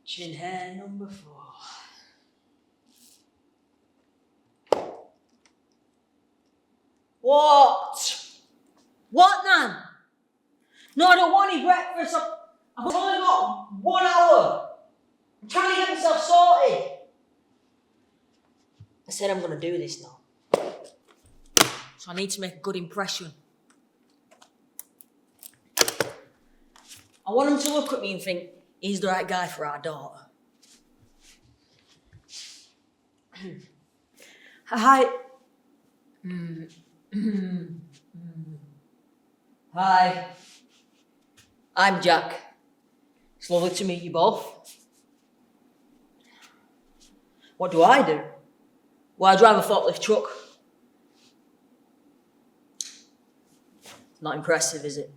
Chin hair number 4. What? What, Nan? No, I don't want any breakfast. I've only got 1 hour. I'm trying to get myself sorted. I said I'm going to do this now. So I need to make a good impression. I want him to look at me and think, he's the right guy for our daughter. Hi. Hi. I'm Jack. It's lovely to meet you both. What do I do? Well, I drive a forklift truck. Not impressive, is it?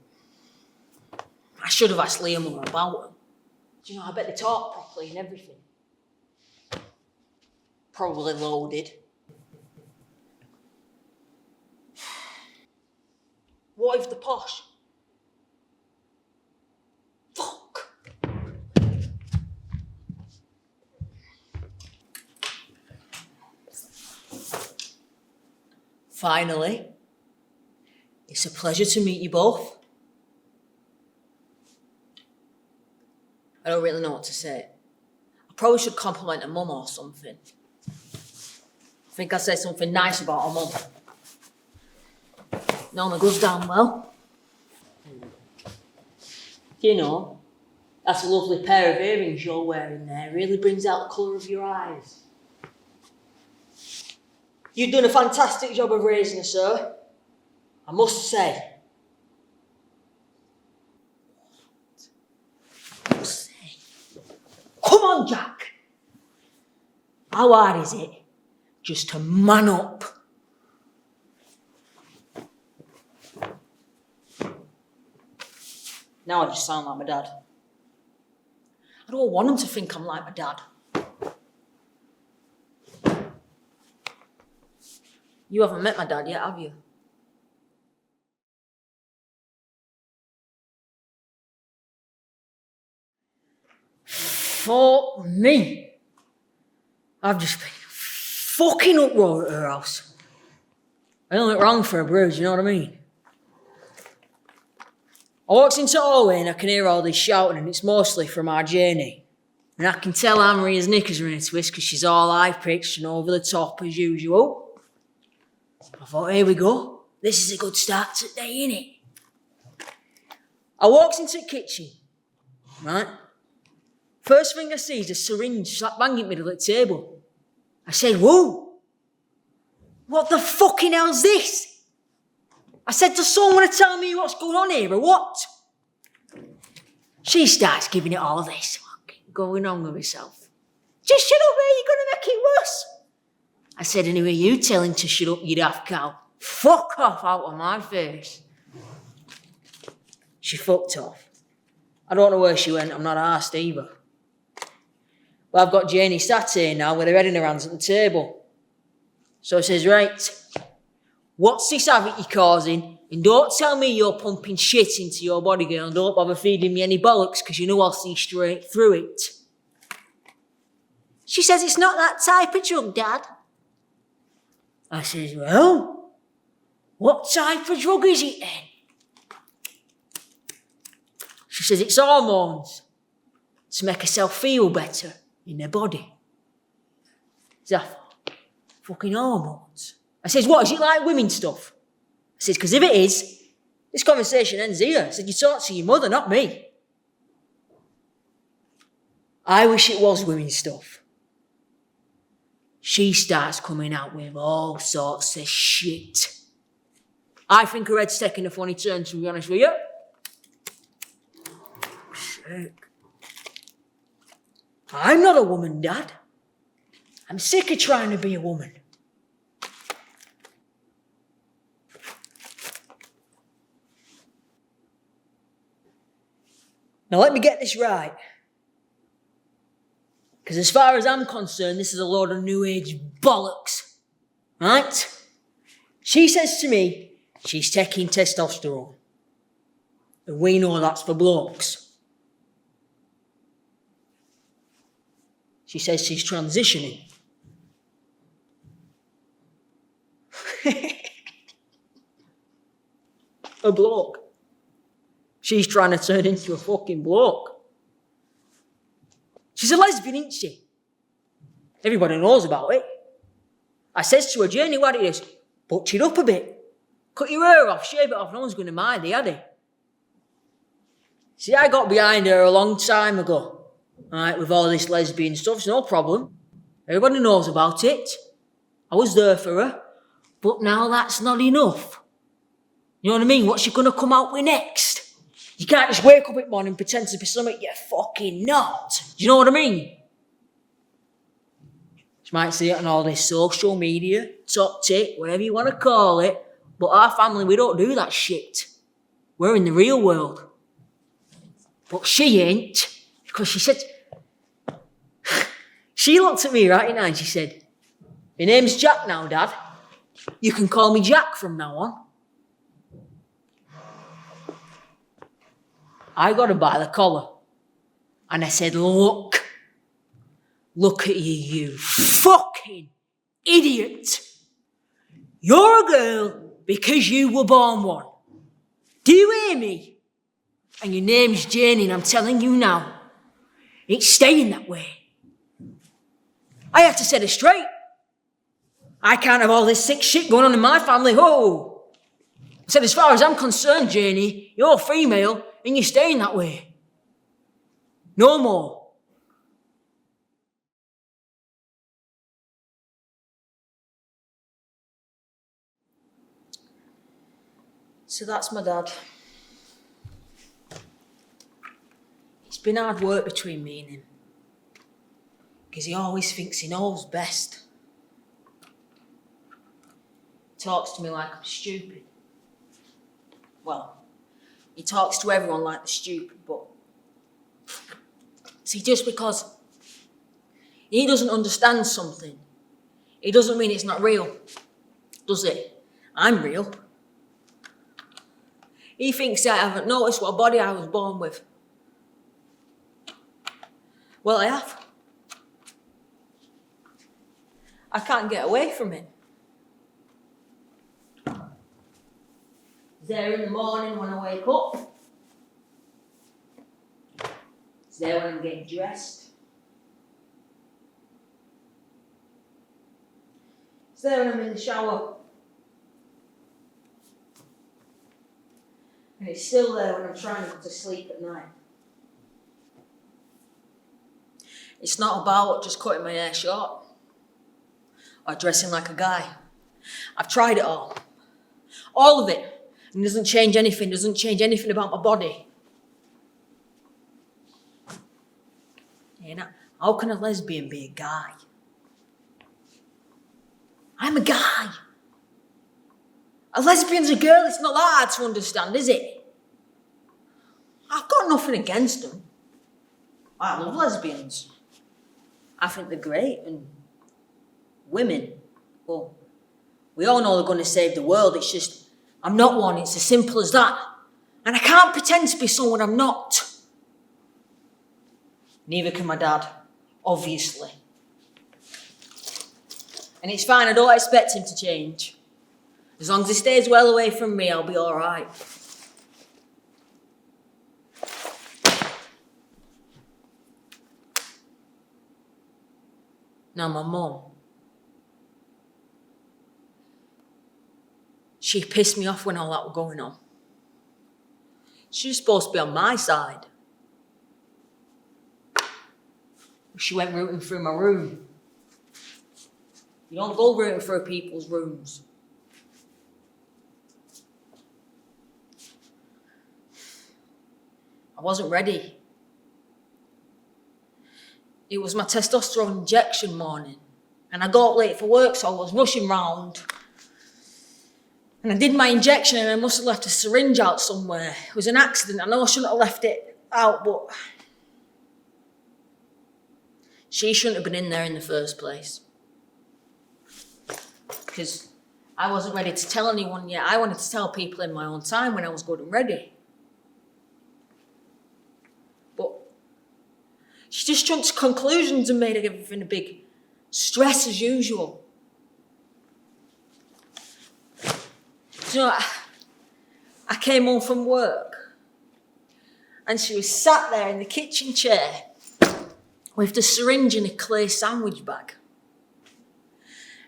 I should have asked Liam more about them. Do you know, I bet they talk properly and everything. Probably loaded. What if they're posh? Fuck! Finally, it's a pleasure to meet you both. I don't really know what to say. I probably should compliment her mum or something. I think I said something nice about her mum. Normally goes down well. You know, that's a lovely pair of earrings you're wearing there. It really brings out the colour of your eyes. You've done a fantastic job of raising her, sir. I must say. Come on, Jack. How hard is it just to man up? Now I just sound like my dad. I don't want him to think I'm like my dad. You haven't met my dad yet, have you? Fuck me. I've just been fucking uproar at her house. I don't look wrong for a bruise, you know what I mean? I walked into the hallway and I can hear all this shouting, and it's mostly from our Janie. And I can tell Anne-Maria's knickers are in a twist because she's all high-pitched and over the top as usual. I thought, here we go. This is a good start to the day, innit? I walked into the kitchen, right? First thing I see is a syringe slap bang in the middle of the table. I said, whoa, what the fucking hell's this? I said, does someone want to tell me what's going on here or what? She starts giving it all this, going on with herself. Just shut up, you're going to make it worse. I said, anyway, you tell him to shut up, you daft cow. Fuck off out of my face. She fucked off. I don't know where she went, I'm not arsed either. Well, I've got Janie sat here now with her head in her hands at the table. So I says, right, what's this havoc you're causing? And don't tell me you're pumping shit into your body, girl, and don't bother feeding me any bollocks, because you know I'll see straight through it. She says, it's not that type of drug, Dad. I says, well, what type of drug is it then? She says it's hormones to make herself feel better in her body. So I thought, fucking hormones. I says, what, is it like women stuff? I says, because if it is, this conversation ends here. I said, you talk to your mother, not me. I wish it was women's stuff. She starts coming out with all sorts of shit. I think her head's taking a funny turn, to be honest with you. Sick. I'm not a woman, Dad. I'm sick of trying to be a woman. Now let me get this right. Because as far as I'm concerned, this is a load of new age bollocks. Right? She says to me, she's taking testosterone. And we know that's for blokes. She says she's transitioning. A bloke. She's trying to turn into a fucking bloke. She's a lesbian, isn't she? Everybody knows about it. I says to her, Jenny, what it is? Butch it up a bit. Cut your hair off, shave it off, no one's going to mind, had he? See, I got behind her a long time ago. Right, with all this lesbian stuff, it's no problem. Everybody knows about it. I was there for her. But now that's not enough. You know what I mean? What's she going to come out with next? You can't just wake up in the morning and pretend to be something you're fucking not. Do you know what I mean? You might see it on all this social media, top tip, whatever you want to call it. But our family, we don't do that shit. We're in the real world. But she ain't. Because she said... She looked at me right now and she said, my name's Jack now, Dad. You can call me Jack from now on. I got her by the collar. And I said, look at you fucking idiot. You're a girl because you were born one. Do you hear me? And your name's Janie, and I'm telling you now, it's staying that way. I have to set it straight. I can't have all this sick shit going on in my family. Oh. I said, as far as I'm concerned, Janie, you're female and you're staying that way. No more. So that's my dad. It's been hard work between me and him. Because he always thinks he knows best. Talks to me like I'm stupid. Well, he talks to everyone like they're stupid, but... See, just because he doesn't understand something, it doesn't mean it's not real, does it? I'm real. He thinks I haven't noticed what body I was born with. Well, I have. I can't get away from it. It's there in the morning when I wake up. It's there when I'm getting dressed. It's there when I'm in the shower. And it's still there when I'm trying to go to sleep at night. It's not about just cutting my hair short or dressing like a guy. I've tried it all. All of it. And it doesn't change anything. It doesn't change anything about my body. You know, how can a lesbian be a guy? I'm a guy. A lesbian's a girl. It's not that hard to understand, is it? I've got nothing against them. I love lesbians. I think they're great. And women, well, we all know they're going to save the world. It's just, I'm not one. It's as simple as that. And I can't pretend to be someone I'm not. Neither can my dad, obviously. And it's fine, I don't expect him to change. As long as he stays well away from me, I'll be all right. Now my mum, she pissed me off when all that was going on. She was supposed to be on my side. She went rooting through my room. You don't go rooting through people's rooms. I wasn't ready. It was my testosterone injection morning, and I got late for work, so I was rushing round. And I did my injection, and I must have left a syringe out somewhere. It was an accident. I know I shouldn't have left it out, but she shouldn't have been in there in the first place. Because I wasn't ready to tell anyone yet. I wanted to tell people in my own time when I was good and ready. But she just jumped to conclusions and made everything a big stress as usual. You know, I came home from work and she was sat there in the kitchen chair with the syringe in a clay sandwich bag.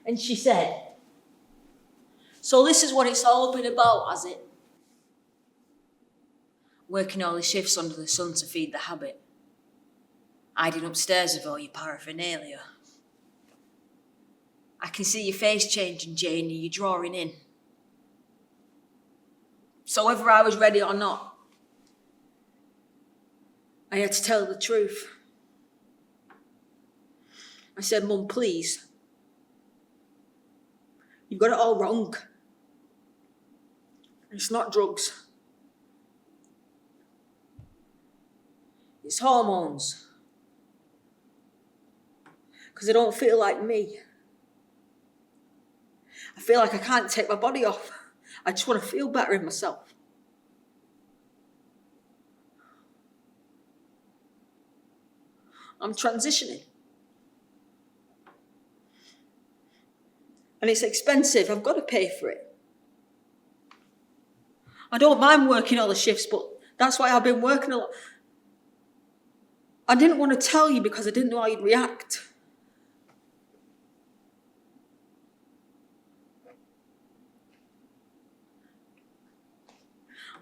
And she said, "So this is what it's all been about, has it? Working all the shifts under the sun to feed the habit. Hiding upstairs with all your paraphernalia. I can see your face changing, Janie, you're drawing in. So whether I was ready or not, I had to tell her the truth. I said, Mum, please. You've got it all wrong. It's not drugs. It's hormones. Because I don't feel like me. I feel like I can't take my body off. I just want to feel better in myself. I'm transitioning. And it's expensive. I've got to pay for it. I don't mind working all the shifts, but that's why I've been working a lot. I didn't want to tell you because I didn't know how you'd react.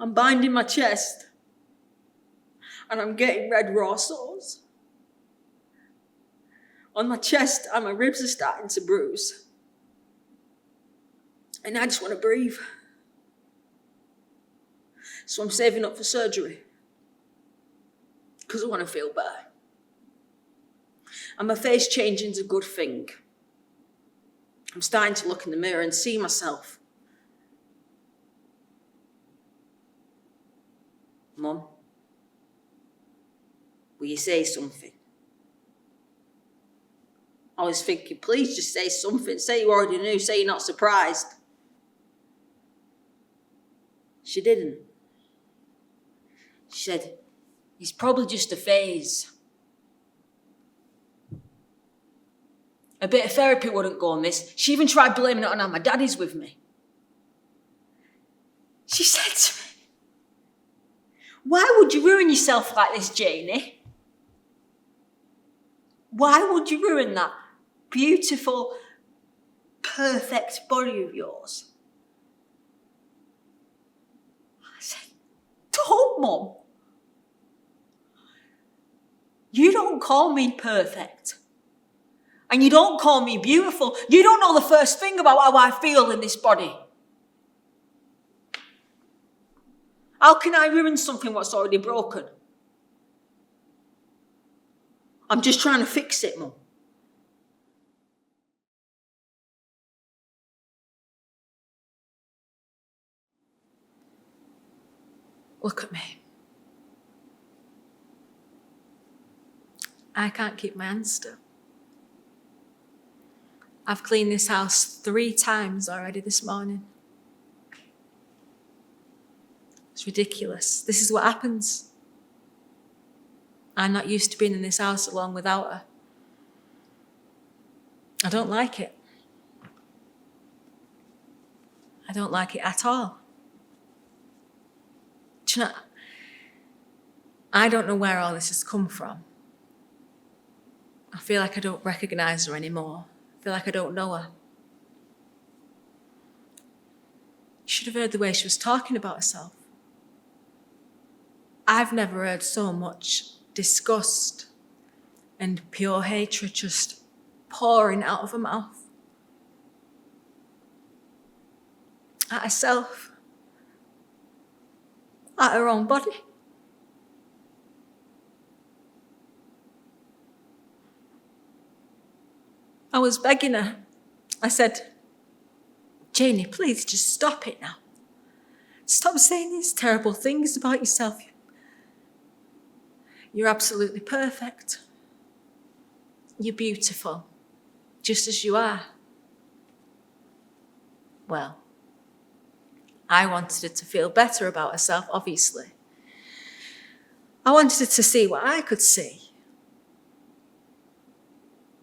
I'm binding my chest and I'm getting red raw sores. On my chest and my ribs are starting to bruise. And I just want to breathe. So I'm saving up for surgery. Because I want to feel better. And my face changing is a good thing. I'm starting to look in the mirror and see myself. Mum, will you say something? I was thinking, please just say something. Say you already knew. Say you're not surprised. She didn't. She said, it's probably just a phase. A bit of therapy wouldn't go amiss. She even tried blaming it on how my daddy's with me. She said to me, why would you ruin yourself like this, Janie? Why would you ruin that beautiful, perfect body of yours? I said, don't, Mum. You don't call me perfect. And you don't call me beautiful. You don't know the first thing about how I feel in this body. How can I ruin something what's already broken? I'm just trying to fix it, Mum. Look at me. I can't keep my hands still. I've cleaned this house 3 times already this morning. It's ridiculous. This is what happens. I'm not used to being in this house alone without her. I don't like it. I don't like it at all. Do you know, I don't know where all this has come from. I feel like I don't recognise her anymore. I feel like I don't know her. You should have heard the way she was talking about herself. I've never heard so much disgust and pure hatred just pouring out of her mouth. At herself. At her own body. I was begging her. I said, Janie, please just stop it now. Stop saying these terrible things about yourself. You're absolutely perfect. You're beautiful, just as you are. Well, I wanted her to feel better about herself, obviously. I wanted her to see what I could see.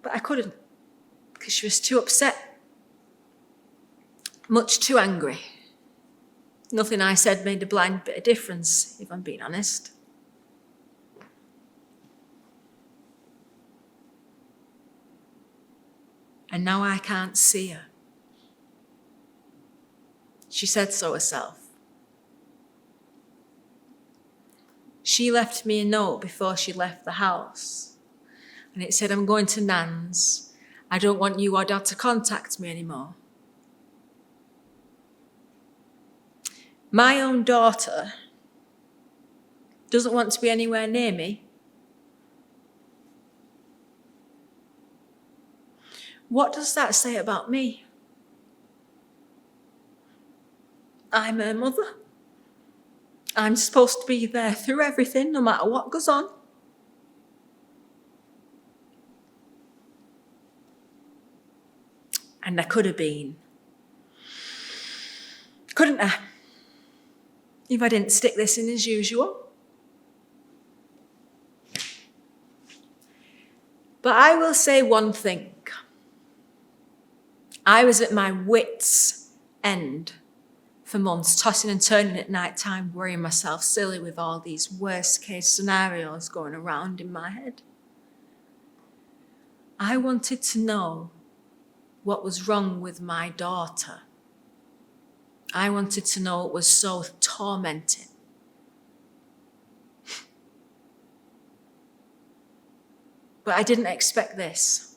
But I couldn't, because she was too upset. Much too angry. Nothing I said made a blind bit of difference, if I'm being honest. And now I can't see her. She said so herself. She left me a note before she left the house. And it said, I'm going to Nan's. I don't want you or Dad to contact me anymore. My own daughter doesn't want to be anywhere near me. What does that say about me? I'm her mother. I'm supposed to be there through everything, no matter what goes on. And I could have been. Couldn't I? If I didn't stick this in as usual. But I will say one thing. I was at my wits' end for months, tossing and turning at night time, worrying myself silly with all these worst case scenarios going around in my head. I wanted to know what was wrong with my daughter. I wanted to know what was so tormenting. But I didn't expect this.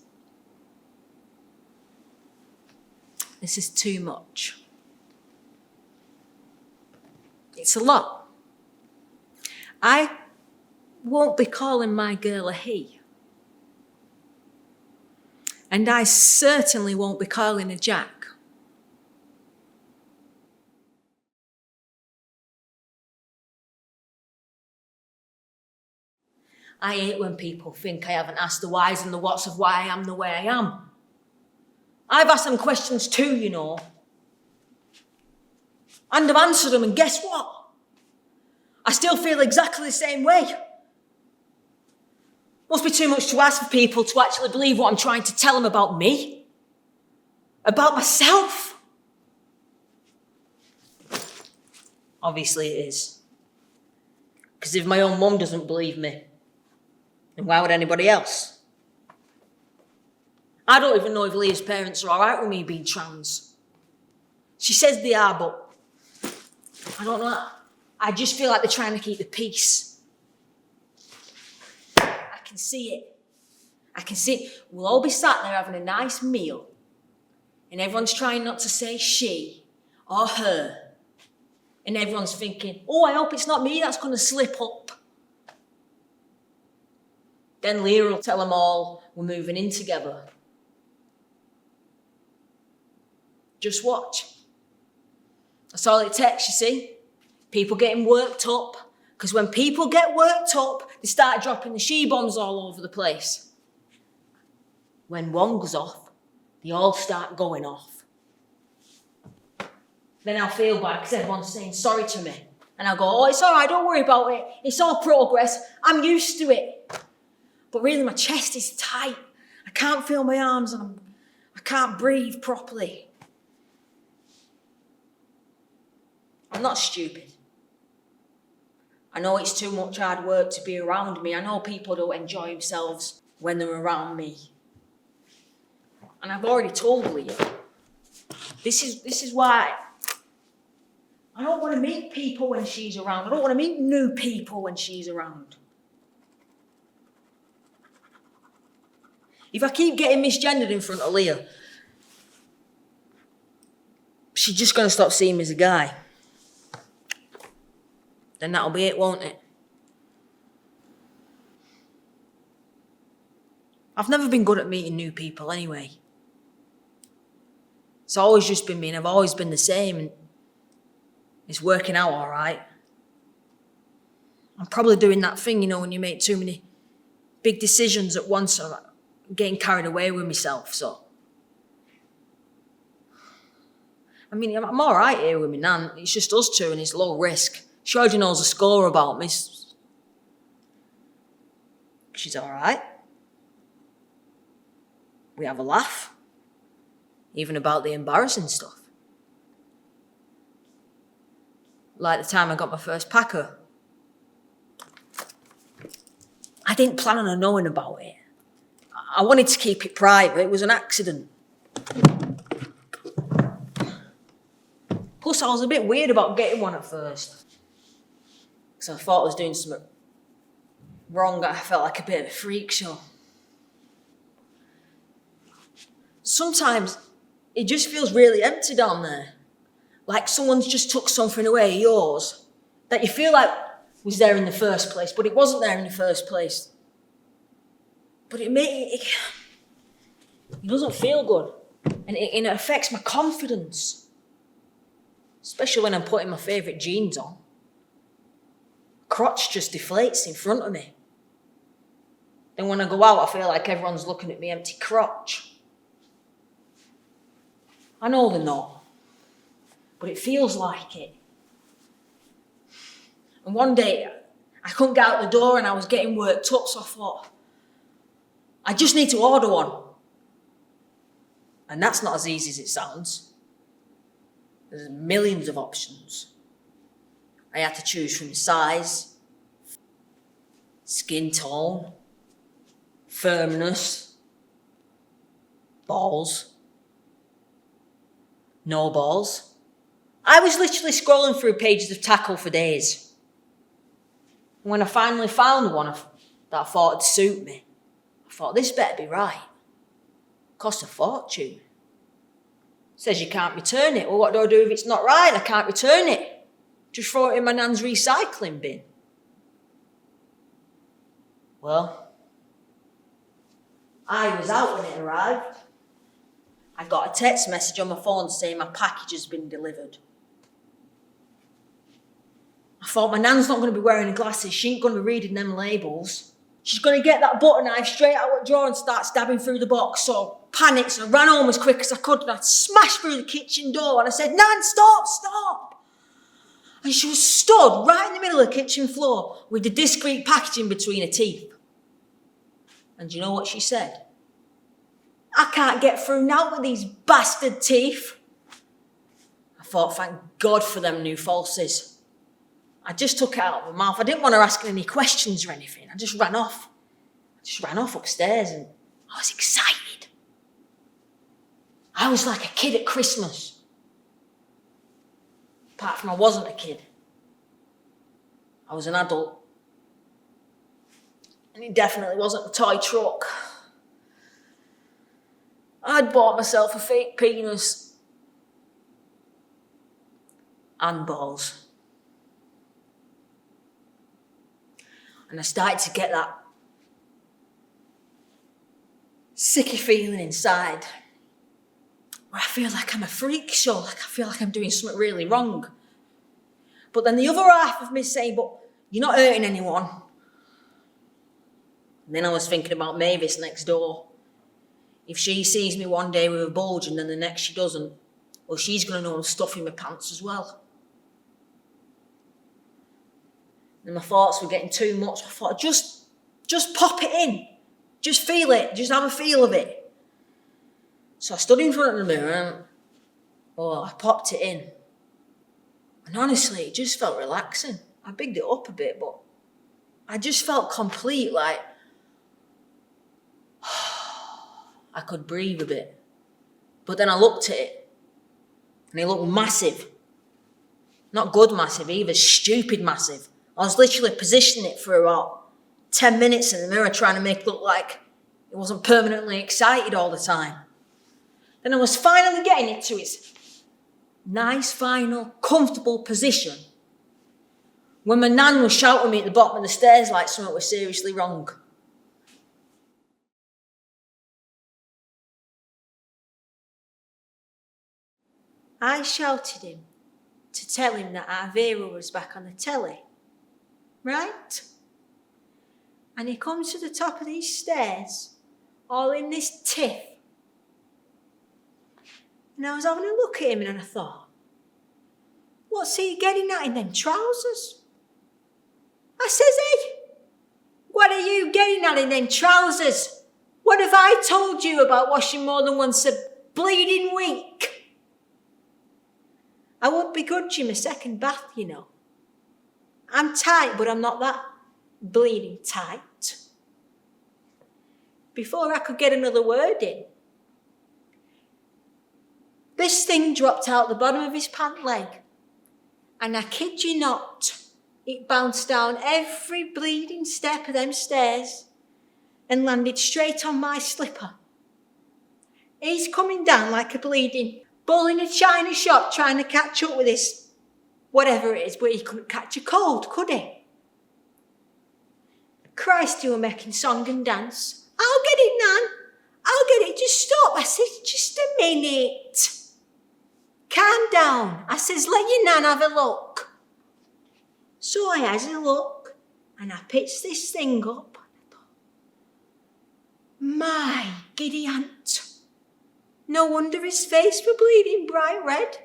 This is too much. It's a lot. I won't be calling my girl a he. And I certainly won't be calling her Jack. I hate when people think I haven't asked the whys and the whats of why I am the way I am. I've asked them questions too, you know. And I've answered them, and guess what? I still feel exactly the same way. Must be too much to ask for people to actually believe what I'm trying to tell them about me. About myself. Obviously it is. Because if my own mum doesn't believe me, then why would anybody else? I don't even know if Leah's parents are alright with me being trans. She says they are, but I don't know. I just feel like they're trying to keep the peace. I can see it. I can see it. We'll all be sat there having a nice meal, and everyone's trying not to say she or her. And everyone's thinking, oh, I hope it's not me that's going to slip up. Then Leah will tell them all we're moving in together. Just watch. That's all it takes, you see. People getting worked up. Because when people get worked up, they start dropping the she-bombs all over the place. When one goes off, they all start going off. Then I'll feel bad because everyone's saying sorry to me. And I'll go, oh, it's all right, don't worry about it. It's all progress. I'm used to it. But really, my chest is tight. I can't feel my arms and I can't breathe properly. I'm not stupid. I know it's too much hard work to be around me. I know people don't enjoy themselves when they're around me. And I've already told Leah, this is why I don't want to meet people when she's around. I don't want to meet new people when she's around. If I keep getting misgendered in front of Leah, she's just going to stop seeing me as a guy. Then that'll be it, won't it? I've never been good at meeting new people anyway. It's always just been me, and I've always been the same, and it's working out all right. I'm probably doing that thing, when you make too many big decisions at once, I'm getting carried away with myself, so. I mean, I'm all right here with my nan. It's just us two, and it's low risk. She already knows the score about me. She's all right. We have a laugh, even about the embarrassing stuff. Like the time I got my first packer. I didn't plan on her knowing about it. I wanted to keep it private. It was an accident. Plus, I was a bit weird about getting one at first. Because I thought I was doing something wrong. I felt like a bit of a freak show. Sometimes it just feels really empty down there. Like someone's just took something away, yours, that you feel like was there in the first place, but it wasn't there in the first place. But it doesn't feel good. And it affects my confidence. Especially when I'm putting my favourite jeans on. Crotch just deflates in front of me. Then when I go out, I feel like everyone's looking at me empty crotch. I know they're not, but it feels like it. And one day, I couldn't get out the door and I was getting worked up, so I thought, I just need to order one. And that's not as easy as it sounds. There's millions of options. I had to choose from size, skin tone, firmness, balls, no balls. I was literally scrolling through pages of tackle for days. And when I finally found one that I thought would suit me, I thought, this better be right. Cost a fortune. Says you can't return it. Well, what do I do if it's not right? I can't return it. Just throw it in my nan's recycling bin. Well, I was out when it arrived. I got a text message on my phone saying my package has been delivered. I thought, my nan's not going to be wearing glasses. She ain't going to be reading them labels. She's going to get that butter knife straight out of the drawer and start stabbing through the box. So I panicked and I ran home as quick as I could and I smashed through the kitchen door and I said, Nan, stop. And she was stood right in the middle of the kitchen floor with the discreet packaging between her teeth. And do you know what she said? I can't get through now with these bastard teeth. I thought, thank God for them new falsies. I just took it out of my mouth. I didn't want her asking any questions or anything. I just ran off. Upstairs and I was excited. I was like a kid at Christmas. Apart from I wasn't a kid. I was an adult. And it definitely wasn't a toy truck. I'd bought myself a fake penis and balls. And I started to get that sicky feeling inside where I feel like I'm a freak show, like I feel like I'm doing something really wrong. But then the other half of me saying, but you're not hurting anyone. And then I was thinking about Mavis next door. If she sees me one day with a bulge and then the next she doesn't, well, she's going to know I'm stuffing my pants as well. And my thoughts were getting too much. I thought, just pop it in. Just feel it. Just have a feel of it. So I stood in front of the mirror and, I popped it in. And honestly, it just felt relaxing. I bigged it up a bit, but I just felt complete, like, I could breathe a bit. But then I looked at it, and it looked massive. Not good massive either, stupid massive. I was literally positioning it for about 10 minutes in the mirror trying to make it look like it wasn't permanently excited all the time. Then I was finally getting it to its nice, final, comfortable position when my nan was shouting at me at the bottom of the stairs like something was seriously wrong. I shouted him to tell him that our Vera was back on the telly. Right? And he comes to the top of these stairs, all in this tiff. And I was having a look at him and I thought, what's he getting at in them trousers? I says, hey, what are you getting at in them trousers? What have I told you about washing more than once a bleeding week? I won't begrudge him a second bath, you know. I'm tight, but I'm not that bleeding tight. Before I could get another word in, this thing dropped out the bottom of his pant leg. And I kid you not, it bounced down every bleeding step of them stairs and landed straight on my slipper. He's coming down like a bleeding bull in a china shop trying to catch up with this, whatever it is, but he couldn't catch a cold, could he? Christ, you were making song and dance. I'll get it, Nan. I'll get it. Just stop. I said, just a minute. Calm down. I says, let your Nan have a look. So I has a look and I pitched this thing up. My giddy aunt. No wonder his face were bleeding bright red.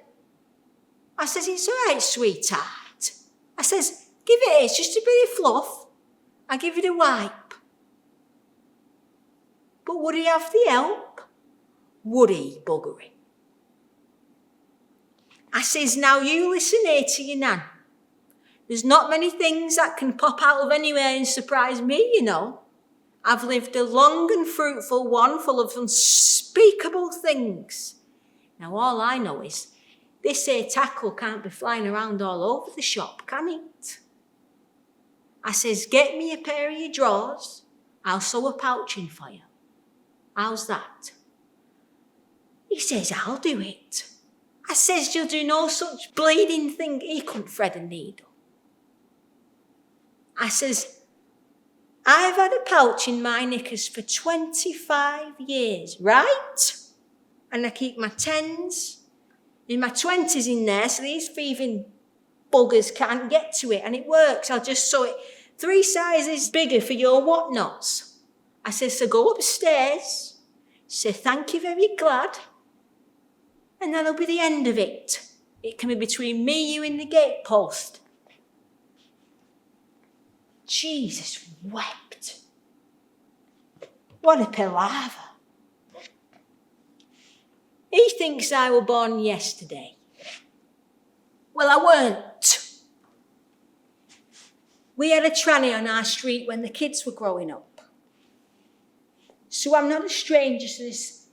I says, it's all right, sweetheart. I says, give it, it's just a bit of fluff. I give it a wipe. But would he have the help? Would he, buggery? I says, now you listen here to your Nan. There's not many things that can pop out of anywhere and surprise me, you know. I've lived a long and fruitful one full of unspeakable things. Now all I know is this here tackle can't be flying around all over the shop, can it? I says, get me a pair of your drawers. I'll sew a pouch in for you. How's that? He says, I'll do it. I says, you'll do no such bleeding thing. He couldn't thread a needle. I says, I've had a pouch in my knickers for 25 years, right? And I keep my 10s in my 20s in there, so these thieving buggers can't get to it, and it works. I'll just sew it 3 sizes bigger for your whatnots. I says, so go upstairs, say thank you very glad, and that'll be the end of it. It can be between me, you, and the gatepost. Jesus wept. What a palaver. He thinks I were born yesterday. Well, I weren't. We had a tranny on our street when the kids were growing up. So I'm not a stranger to this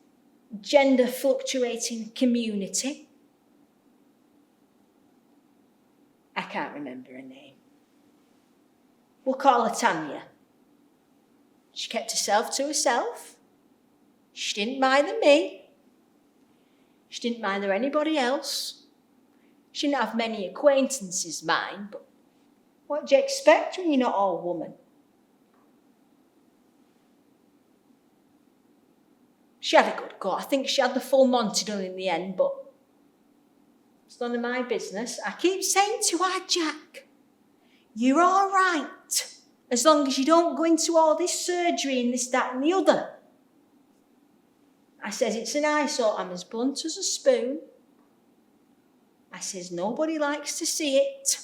gender fluctuating community. I can't remember her name. We'll call her Tanya. She kept herself to herself. She didn't mind me. She didn't mind anybody else. She didn't have many acquaintances, mind, but what do you expect when you're not all woman? She had a good go. I think she had the full Monty done in the end, but it's none of my business. I keep saying to her, Jack, you're all right, as long as you don't go into all this surgery and this, that and the other. I says, it's an eyesore. I'm as blunt as a spoon. I says, nobody likes to see it.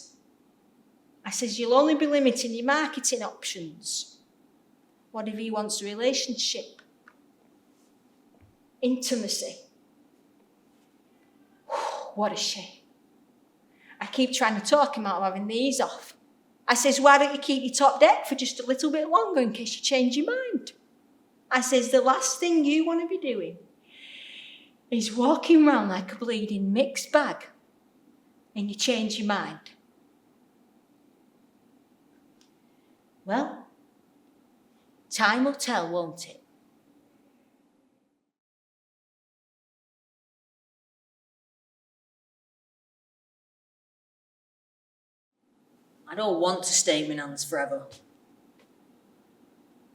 I says, you'll only be limiting your marketing options. What if he wants a relationship? Intimacy. What a shame. I keep trying to talk him out of having these off. I says, why don't you keep your top deck for just a little bit longer in case you change your mind? I says, the last thing you want to be doing is walking around like a bleeding mixed bag and you change your mind. Well, time will tell, won't it? I don't want to stay in hands forever.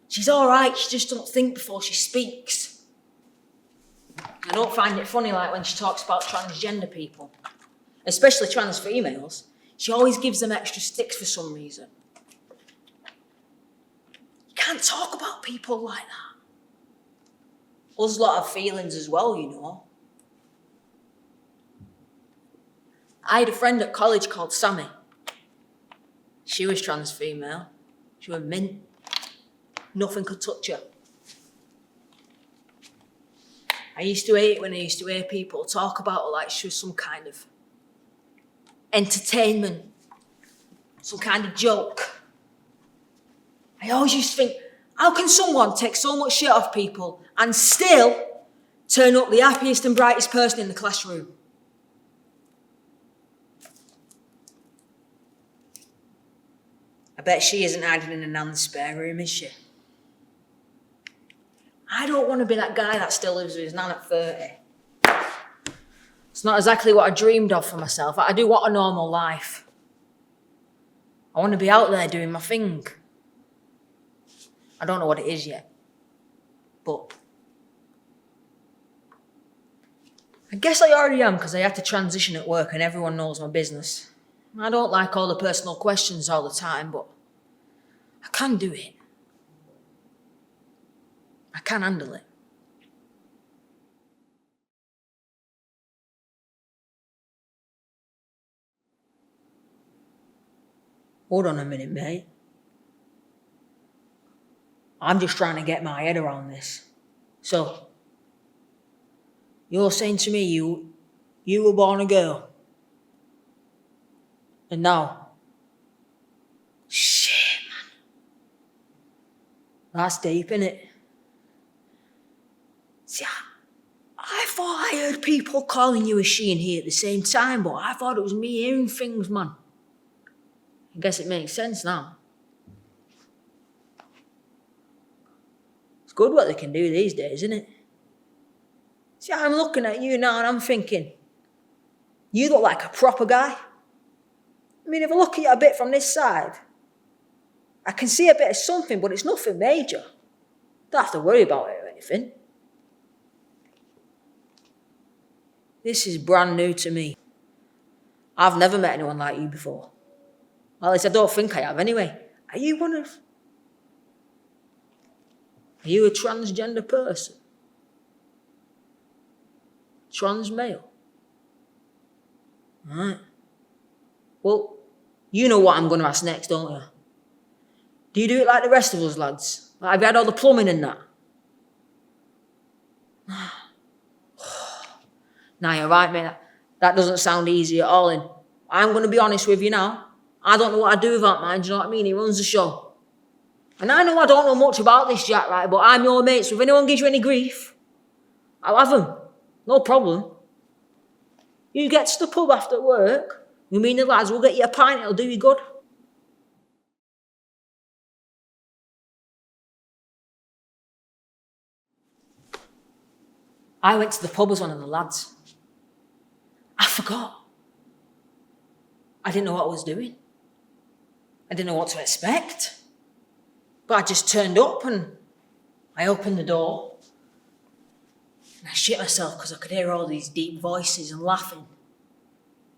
She's all right, she just don't think before she speaks. I don't find it funny like when she talks about transgender people, especially trans females. She always gives them extra sticks for some reason. You can't talk about people like that. Us lot have feelings as well, you know. I had a friend at college called Sammy. She was trans female. She was mint. Nothing could touch her. I used to hate it when I used to hear people talk about her like she was some kind of entertainment, some kind of joke. I always used to think, how can someone take so much shit off people and still turn up the happiest and brightest person in the classroom? I bet she isn't hiding in a nan's spare room, is she? I don't want to be that guy that still lives with his nan at 30. It's not exactly what I dreamed of for myself. I do want a normal life. I want to be out there doing my thing. I don't know what it is yet, but I guess I already am because I had to transition at work and everyone knows my business. I don't like all the personal questions all the time, but I can do it. I can handle it. Hold on a minute, mate. I'm just trying to get my head around this. So, you're saying to me you were born a girl? And now? Shit, man. That's deep, innit? See, I thought I heard people calling you a she and he at the same time, but I thought it was me hearing things, man. I guess it makes sense now. It's good what they can do these days, isn't it? See, I'm looking at you now and I'm thinking, you look like a proper guy. I mean, if I look at you a bit from this side, I can see a bit of something, but it's nothing major. Don't have to worry about it or anything. This is brand new to me. I've never met anyone like you before. Well, at least I don't think I have anyway. Are you a transgender person? Trans male? Alright. Well, you know what I'm going to ask next, don't you? Do you do it like the rest of us lads? Like, have you had all the plumbing and that? Nah, you're right, mate. That doesn't sound easy at all. And I'm going to be honest with you now. I don't know what I'd do without mine, do you know what I mean? He runs the show. And I know I don't know much about this, Jack, right? But I'm your mate, so if anyone gives you any grief, I'll have them. No problem. You get to the pub after work, we mean the lads, we'll get you a pint, it'll do you good. I went to the pub as one of the lads. I forgot. I didn't know what I was doing. I didn't know what to expect. But I just turned up and I opened the door. And I shit myself because I could hear all these deep voices and laughing.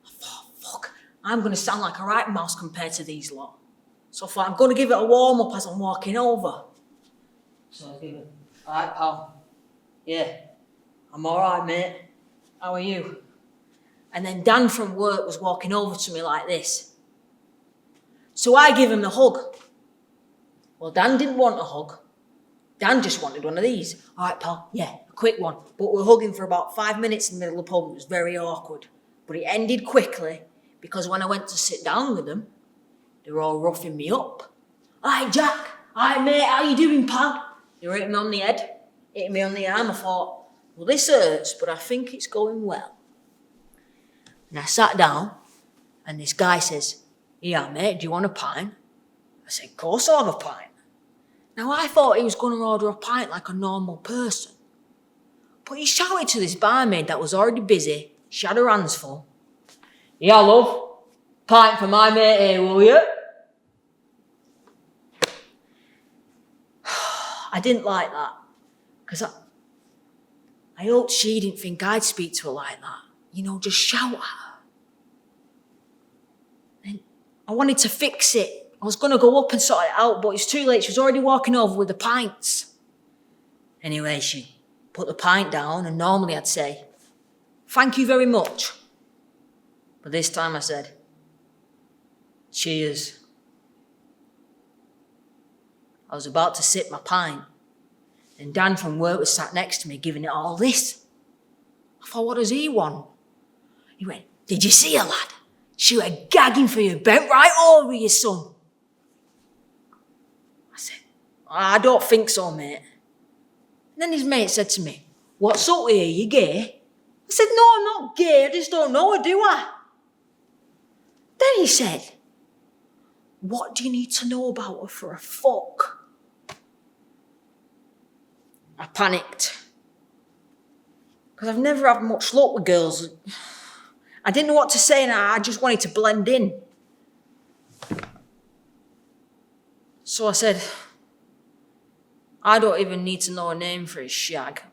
I thought, fuck, I'm going to sound like a right mouse compared to these lot. So I thought, I'm going to give it a warm-up as I'm walking over. So I was giving, all right, pal. Yeah, I'm all right, mate. How are you? And then Dan from work was walking over to me like this. So I give him the hug. Well, Dan didn't want a hug. Dan just wanted one of these. All right, pal, yeah, a quick one. But we're hugging for about 5 minutes in the middle of the pub. It was very awkward. But it ended quickly because when I went to sit down with them, they were all roughing me up. All right, Jack. All right, mate, how you doing, pal? They were hitting me on the head, hitting me on the arm. I thought, well, this hurts, but I think it's going well. And I sat down, and this guy says, yeah, mate, do you want a pint? I said, of course I'll have a pint. Now, I thought he was going to order a pint like a normal person. But he shouted to this barmaid that was already busy. She had her hands full. Yeah, love, pint for my mate here, will you? I didn't like that. Because I hoped she didn't think I'd speak to her like that. You know, just shout at her. And I wanted to fix it. I was going to go up and sort it out, but it's too late. She was already walking over with the pints. Anyway, she put the pint down, and normally I'd say, thank you very much. But this time I said, cheers. I was about to sip my pint, and Dan from work was sat next to me giving it all this. I thought, what does he want? He went, did you see her, lad? She were gagging for you, bent right over you, son. I said, I don't think so, mate. And then his mate said to me, what's up here, you gay? I said, no, I'm not gay, I just don't know her, do I? Then he said, what do you need to know about her for a fuck? I panicked. Because I've never had much luck with girls. I didn't know what to say, and I just wanted to blend in. So I said, I don't even need to know a name for his shag.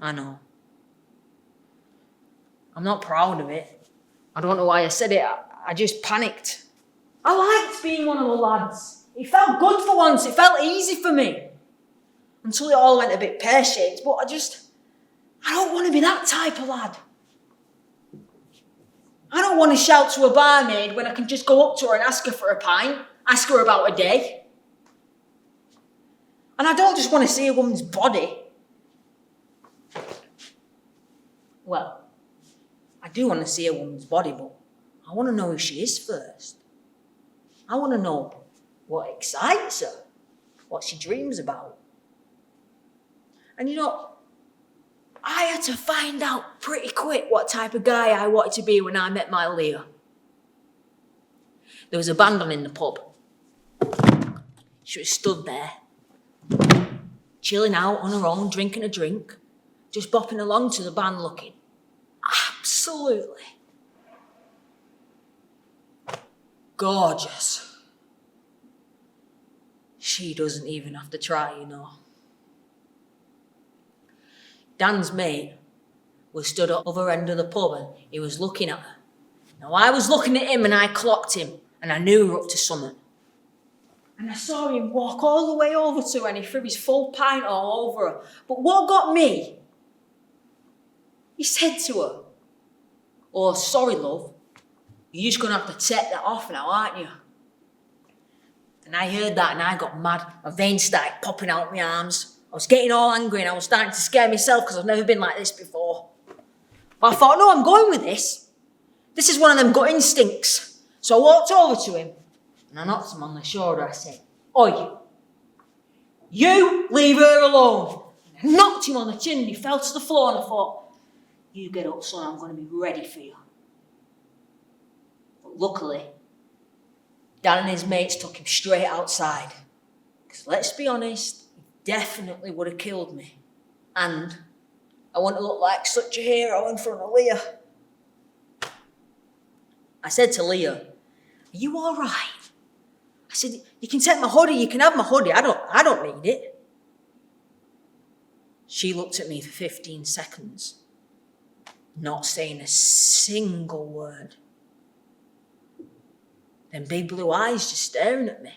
I know. I'm not proud of it. I don't know why I said it. I just panicked. I liked being one of the lads. It felt good for once. It felt easy for me. Until it all went a bit pear-shaped. But I don't want to be that type of lad. I don't want to shout to a barmaid when I can just go up to her and ask her for a pint. Ask her about a day. And I don't just want to see a woman's body. Well, I do want to see a woman's body, but I want to know who she is first. I want to know what excites her, what she dreams about. And you know, I had to find out pretty quick what type of guy I wanted to be when I met my Leah. There was a band on in the pub. She was stood there, chilling out on her own, drinking a drink, just bopping along to the band looking absolutely gorgeous. She doesn't even have to try, you know. Dan's mate was stood at the other end of the pub and he was looking at her. Now I was looking at him and I clocked him and I knew we were up to something. And I saw him walk all the way over to her and he threw his full pint all over her. But what got me, he said to her, oh, sorry, love, you're just going to have to take that off now, aren't you? And I heard that and I got mad. My veins started popping out my arms. I was getting all angry and I was starting to scare myself because I've never been like this before. But I thought, no, I'm going with this. This is one of them gut instincts. So I walked over to him and I knocked him on the shoulder. I said, oi, you leave her alone. And I knocked him on the chin and he fell to the floor and I thought, you get up, son, I'm going to be ready for you. But luckily, Dan and his mates took him straight outside. Because let's be honest, he definitely would have killed me. And I wouldn't look like such a hero in front of Leah. I said to Leah, are you all right? I said, you can take my hoodie, you can have my hoodie, I don't need it. She looked at me for 15 seconds, not saying a single word. Then big blue eyes just staring at me.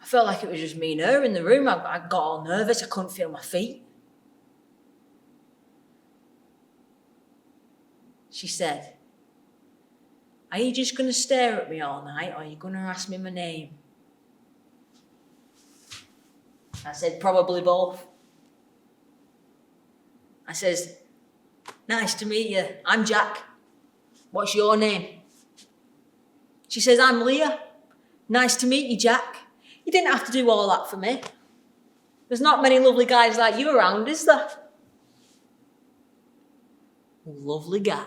I felt like it was just me and her in the room. I got all nervous, I couldn't feel my feet. She said, are you just going to stare at me all night or are you going to ask me my name? I said, probably both. I says, nice to meet you. I'm Jack. What's your name? She says, I'm Leah. Nice to meet you, Jack. You didn't have to do all that for me. There's not many lovely guys like you around, is there? Lovely guy.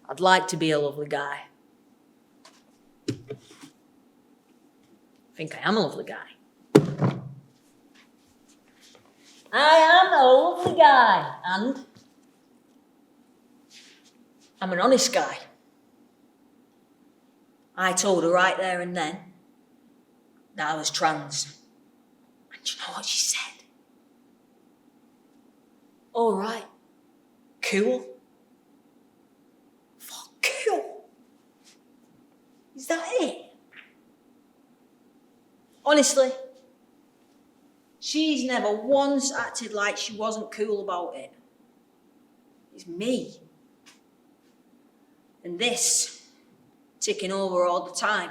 I'd like to be a lovely guy. I think I am a lovely guy. I am a lovely guy, and I'm an honest guy. I told her right there and then that I was trans. And do you know what she said? All right, cool. Fuck, cool. Is that it? Honestly, she's never once acted like she wasn't cool about it. It's me. And this, ticking over all the time.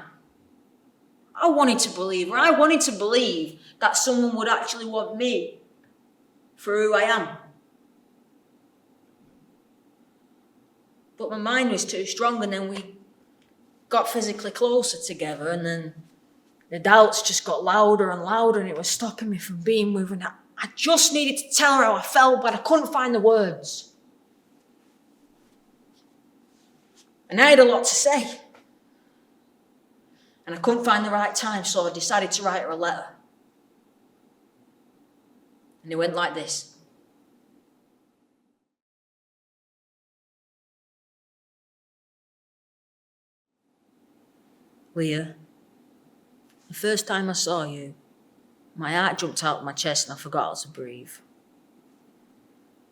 I wanted to believe her. I wanted to believe that someone would actually want me for who I am. But my mind was too strong, and then we got physically closer together, and then the doubts just got louder and louder, and it was stopping me from being with her. I just needed to tell her how I felt, but I couldn't find the words. And I had a lot to say. And I couldn't find the right time, so I decided to write her a letter. And it went like this. Leah, the first time I saw you, my heart jumped out of my chest and I forgot how to breathe.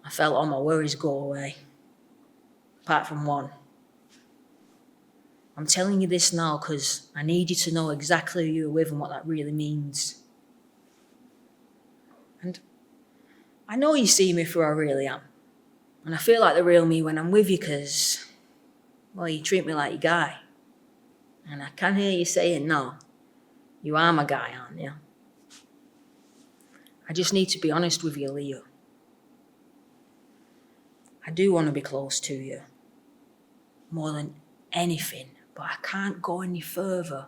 I felt all my worries go away, apart from one. I'm telling you this now because I need you to know exactly who you're with and what that really means. And I know you see me for who I really am. And I feel like the real me when I'm with you because, well, you treat me like your guy. And I can hear you saying, no, you are my guy, aren't you? I just need to be honest with you, Leo. I do want to be close to you. More than anything. But I can't go any further.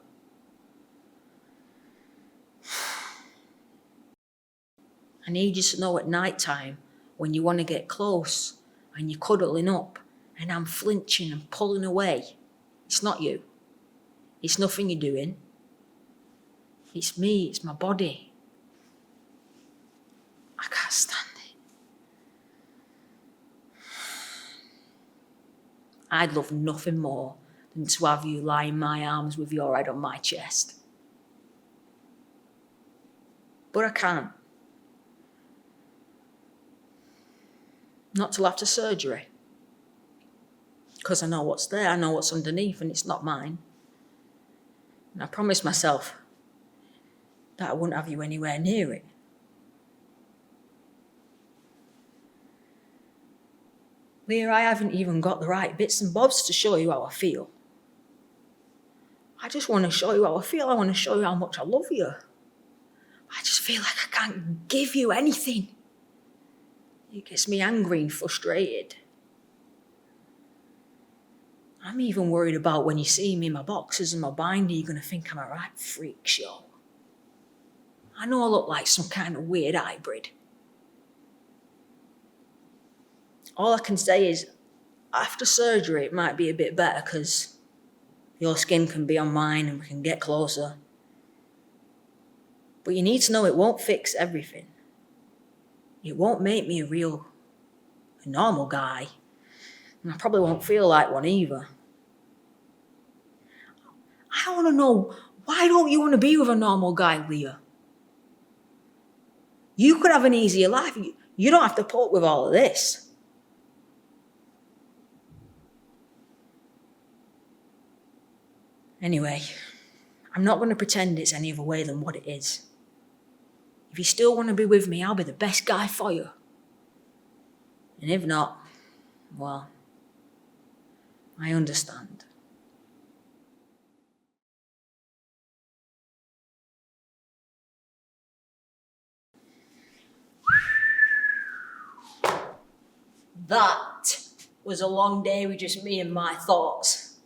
I need you to know at night time when you want to get close and you're cuddling up and I'm flinching and pulling away. It's not you. It's nothing you're doing. It's me, it's my body. I can't stand it. I'd love nothing more than to have you lie in my arms with your head on my chest. But I can't. Not till after surgery. Because I know what's there, I know what's underneath, and it's not mine. And I promised myself that I wouldn't have you anywhere near it. Leah, I haven't even got the right bits and bobs to show you how I feel. I just want to show you how I feel. I want to show you how much I love you. I just feel like I can't give you anything. It gets me angry and frustrated. I'm even worried about when you see me in my boxers and my binder, you're going to think I'm a right freak show. I know I look like some kind of weird hybrid. All I can say is, after surgery, it might be a bit better because your skin can be on mine and we can get closer. But you need to know it won't fix everything. It won't make me a normal guy. And I probably won't feel like one either. I want to know, why don't you want to be with a normal guy, Leah? You could have an easier life. You don't have to put up with all of this. Anyway, I'm not going to pretend it's any other way than what it is. If you still want to be with me, I'll be the best guy for you. And if not, well, I understand. That was a long day with just me and my thoughts.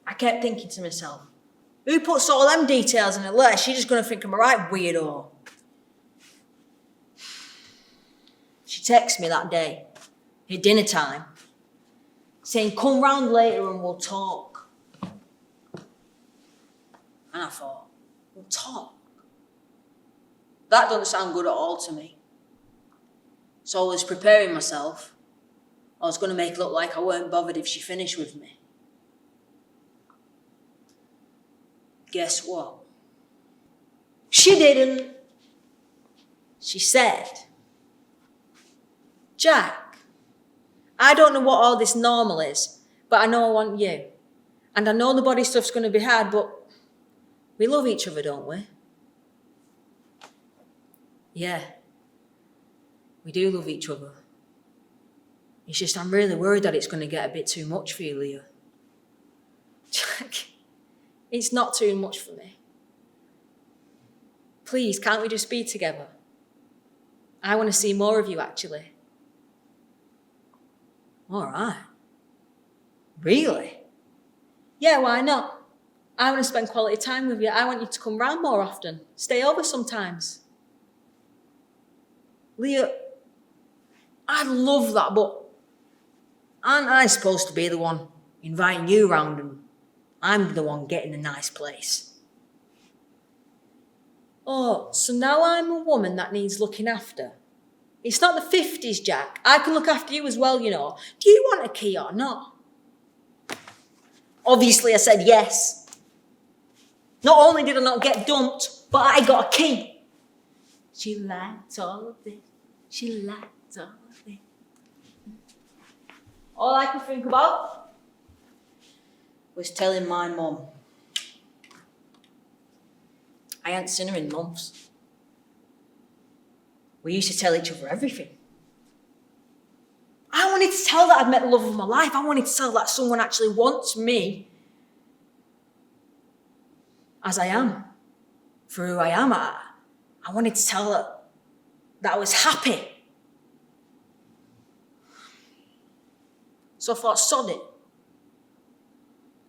I kept thinking to myself, who puts all them details in a letter? She's just going to think I'm a right weirdo. She texted me that day at dinner time saying, come round later and we'll talk. And I thought, we'll talk? That doesn't sound good at all to me. So I was preparing myself. I was going to make it look like I weren't bothered if she finished with me. Guess what? She didn't. She said, Jack, I don't know what all this normal is, but I know I want you. And I know the body stuff's going to be hard, but we love each other, don't we? Yeah, we do love each other. It's just I'm really worried that it's going to get a bit too much for you, Leah. Jack, it's not too much for me. Please, can't we just be together? I want to see more of you, actually. All right. Really? Yeah, why not? I want to spend quality time with you. I want you to come round more often. Stay over sometimes. Leah, I love that, but aren't I supposed to be the one inviting you round and I'm the one getting a nice place? Oh, so now I'm a woman that needs looking after. It's not the 50s, Jack. I can look after you as well, you know. Do you want a key or not? Obviously, I said yes. Not only did I not get dumped, but I got a key. She liked all of this. She liked all of this. All I could think about was telling my mum. I hadn't seen her in months. We used to tell each other everything. I wanted to tell that I'd met the love of my life. I wanted to tell that someone actually wants me as I am, for who I am. I wanted to tell her that I was happy. So I thought, sod it.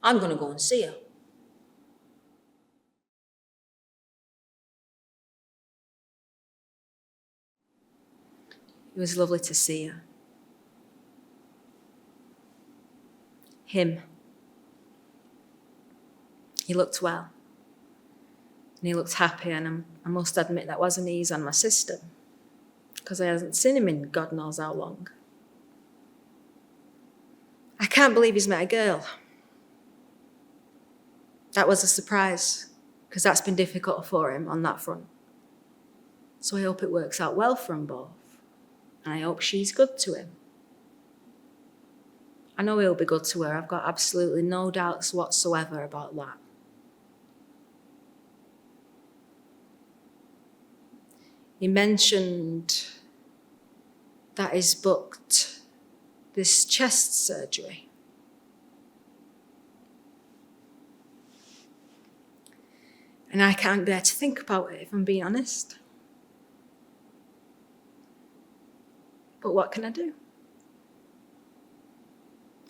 I'm going to go and see her. It was lovely to see her. Him. He looked well. And he looked happy, and I must admit that wasn't easy on my system, because I hadn't seen him in God knows how long. I can't believe he's met a girl. That was a surprise, because that's been difficult for him on that front. So I hope it works out well for them both. And I hope she's good to him. I know he'll be good to her. I've got absolutely no doubts whatsoever about that. He mentioned that he's booked this chest surgery. And I can't bear to think about it, if I'm being honest. But what can I do?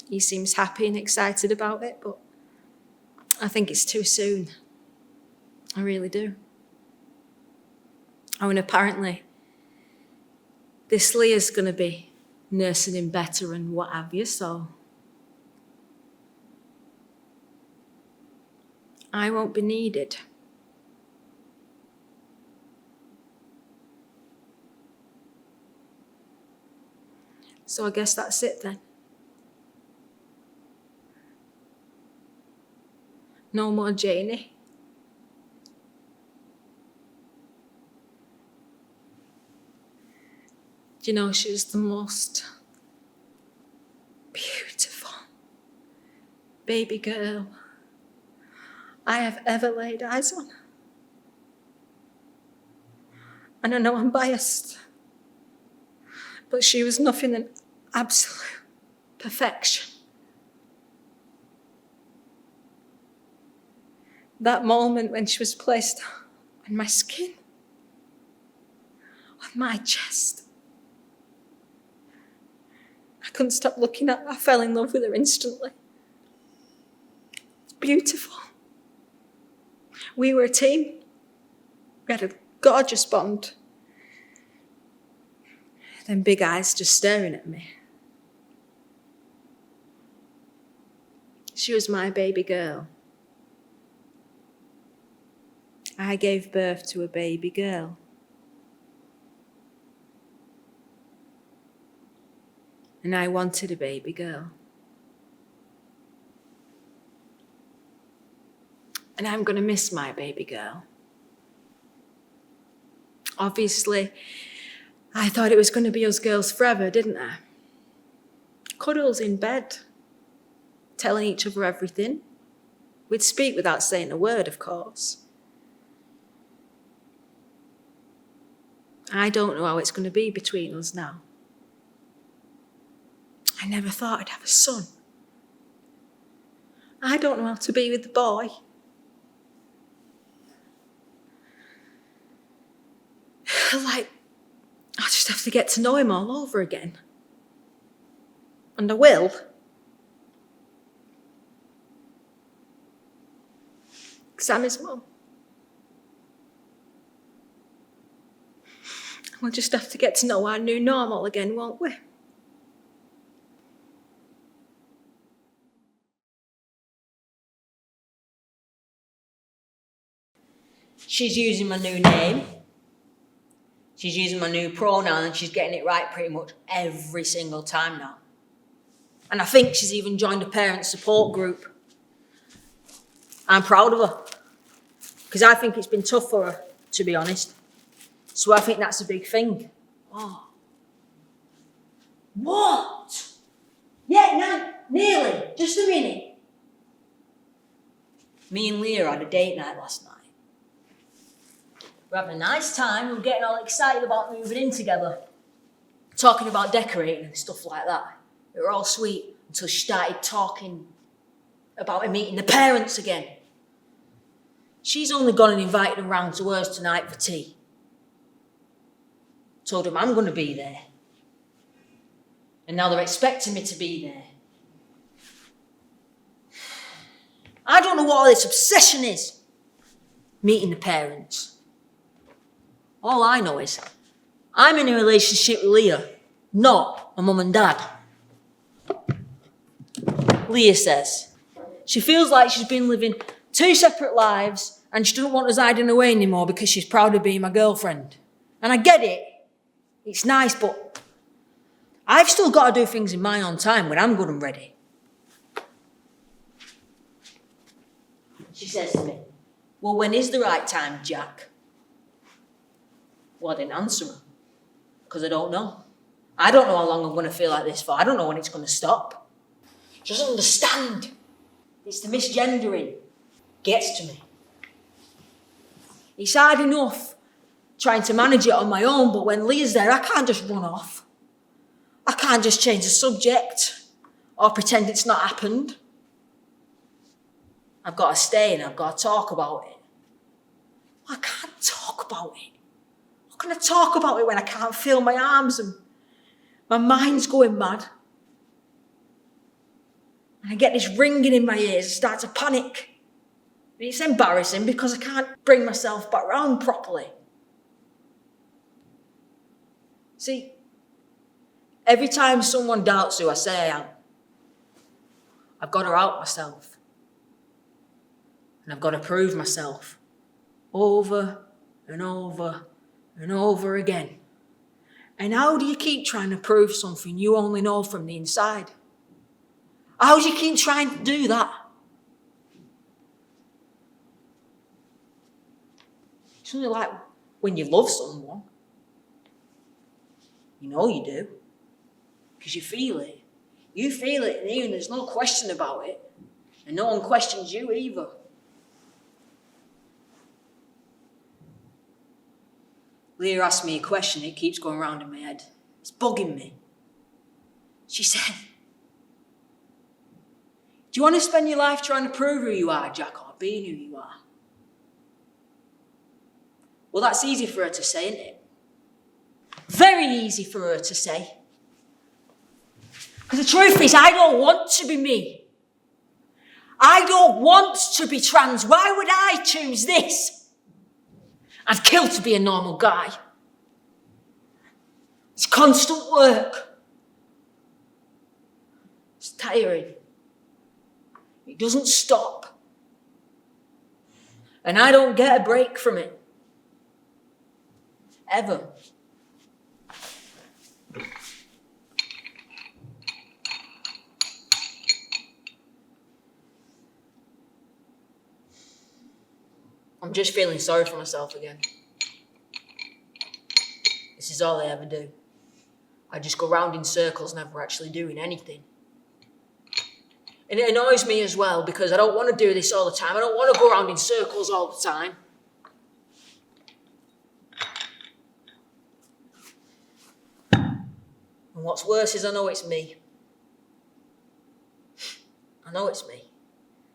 He seems happy and excited about it, but I think it's too soon. I really do. Oh, and apparently, this Leah's going to be nursing him better and what have you, so I won't be needed. So I guess that's it then. No more Janie. Do you know, she was the most beautiful baby girl I have ever laid eyes on. And I know I'm biased, but she was nothing than absolute perfection. That moment when she was placed on my skin, on my chest, I couldn't stop looking at her. I fell in love with her instantly. It's beautiful. We were a team. We had a gorgeous bond. Them big eyes just staring at me. She was my baby girl. I gave birth to a baby girl. And I wanted a baby girl. And I'm going to miss my baby girl. Obviously, I thought it was going to be us girls forever, didn't I? Cuddles in bed, telling each other everything. We'd speak without saying a word, of course. I don't know how it's going to be between us now. I never thought I'd have a son. I don't know how to be with the boy. Like, I just have to get to know him all over again. And I will. Because I'm his mum. We'll just have to get to know our new normal again, won't we? She's using my new name. She's using my new pronoun and she's getting it right pretty much every single time now. And I think she's even joined a parent support group. I'm proud of her. Because I think it's been tough for her, to be honest. So I think that's a big thing. Oh. What? Yeah, no, nearly. Just a minute. Me and Leah had a date night last night. We're having a nice time. We were getting all excited about moving in together. Talking about decorating and stuff like that. It were all sweet until she started talking about her meeting the parents again. She's only gone and invited them round to hers tonight for tea. Told them I'm going to be there. And now they're expecting me to be there. I don't know what all this obsession is. Meeting the parents. All I know is I'm in a relationship with Leah, not my mum and dad. Leah says she feels like she's been living two separate lives and she doesn't want us hiding away anymore because she's proud of being my girlfriend. And I get it. It's nice, but I've still got to do things in my own time when I'm good and ready. She says to me, well, when is the right time, Jack? Well, I didn't answer her because I don't know. I don't know how long I'm going to feel like this for. I don't know when it's going to stop. She doesn't understand. It's the misgendering. Gets to me. It's hard enough trying to manage it on my own, but when Leah's there, I can't just run off. I can't just change the subject or pretend it's not happened. I've got to stay and I've got to talk about it. I can't talk about it. How can I talk about it when I can't feel my arms and my mind's going mad? And I get this ringing in my ears and start to panic. And it's embarrassing because I can't bring myself back round properly. See, every time someone doubts who I say I am, I've got to out myself. And I've got to prove myself over and over and over again. And how do you keep trying to prove something you only know from the inside? How do you keep trying to do that? It's only like when you love someone. You know you do. Because you feel it. You feel it, and even there's no question about it. And no one questions you either. Leah asked me a question, it keeps going round in my head. It's bugging me. She said, do you want to spend your life trying to prove who you are, Jack, or being who you are? Well, that's easy for her to say, isn't it? Very easy for her to say. Because the truth is, I don't want to be me. I don't want to be trans. Why would I choose this? I'd kill to be a normal guy. It's constant work. It's tiring. It doesn't stop. And I don't get a break from it. Ever. I'm just feeling sorry for myself again. This is all I ever do. I just go round in circles, never actually doing anything. And it annoys me as well because I don't want to do this all the time. I don't want to go around in circles all the time. And what's worse is I know it's me. I know it's me.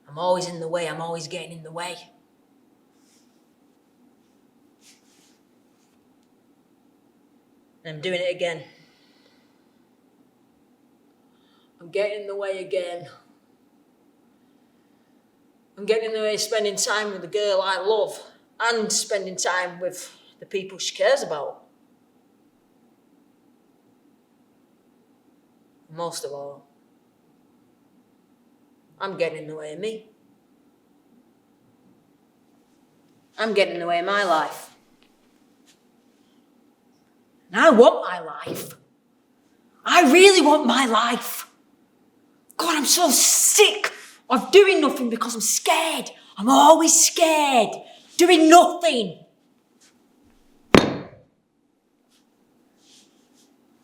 I'm always in the way. I'm always getting in the way. And I'm doing it again. I'm getting in the way again. I'm getting in the way of spending time with the girl I love and spending time with the people she cares about. Most of all, I'm getting in the way of me. I'm getting in the way of my life. And I want my life. I really want my life. God, I'm so sick of doing nothing because I'm scared. I'm always scared. Doing nothing.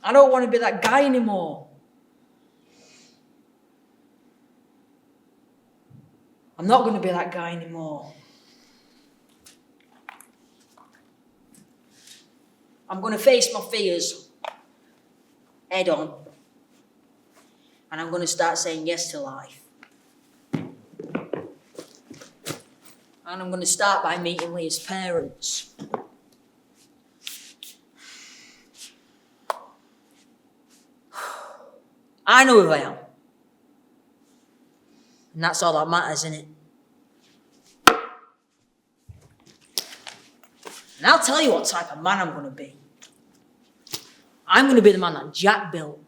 I don't want to be that guy anymore. I'm not going to be that guy anymore. I'm going to face my fears head on. And I'm going to start saying yes to life. And I'm going to start by meeting Leah's parents. I know who I am. And that's all that matters, innit? And I'll tell you what type of man I'm going to be. I'm going to be the man that Jack built.